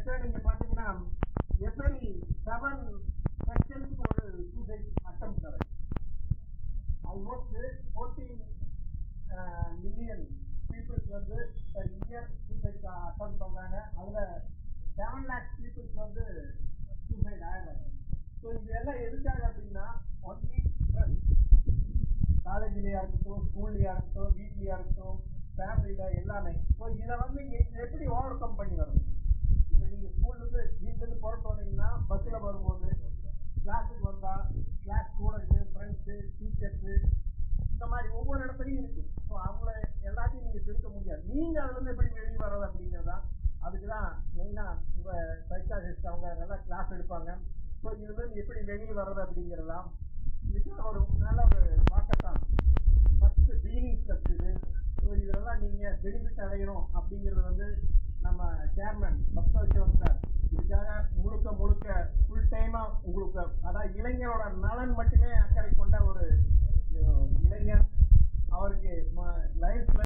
நீங்க பாத்தீங்கன்னா எப்படி 7 செகண்ட்ஸ்க்கு ஒரு சூசைட் அட்டெம்ப்ட் நடக்குது. ஆல்மோஸ்ட் 14 மில்லியன் பீப்புள்ஸ் வந்து பெர் இயர் சூசைட் அட்டெம்ப்ட் பண்றாங்க. அதுல 7 lakhs பீப்புள்ஸ் வந்து சூசைட் ஆயிடுறாங்க. ஸோ இது எல்லாம் எதுக்காக அப்படின்னா ஒன்லி ஸ்ட்ரெஸ், காலேஜ்லயா இருக்கட்டும், ஸ்கூல்லையா இருக்கட்டும், வீட்லயா இருக்கட்டும், ஃபேமிலியில எல்லாமே. ஸோ இதை வந்து எப்படி ஓவர் கம் பண்ணி வரணும்? இப்போ நீங்க ஸ்கூல்லேருந்து வீட்டிலேருந்து புறப்பட்டு வந்தீங்கன்னா பஸ்ஸில் வரும்போது, கிளாஸுக்கு வந்தா கிளாஸ் ஸ்டூடெண்ட்ஸு, ஃப்ரெண்ட்ஸு, டீச்சர்ஸு, இந்த மாதிரி ஒவ்வொரு இடத்துலையும் இருக்கு. ஸோ அவங்கள எல்லாத்தையும் நீங்க திருத்த முடியாது. நீங்க அதுல இருந்து எப்படி வெளியே வர்றது அப்படிங்கிறதா. அதுக்குதான் மெயினா உங்க சைக்காலஜிஸ்ட் அவங்க நல்லா கிளாஸ் எடுப்பாங்க. ஸோ இதுல இருந்து எப்படி வெளியே வர்றது அப்படிங்கிறதா. இதுக்கு ஒரு நல்ல ஒரு வாக்கத்தான் ஃபர்ஸ்ட் பீனிங் ஸ்டெப்ஸ் இது. ஸோ இதெல்லாம் நீங்க பெனிஃபிட் அடையணும் அப்படிங்கிறது வந்து நம்ம சேர்மன் பக்தவச்சவர் சார் இதுக்காக முழுக்க முழுக்க ஃபுல் டைமா உங்களுக்கு அதாவது இளைஞரோட நலன் மட்டுமே அக்கறை கொண்ட ஒரு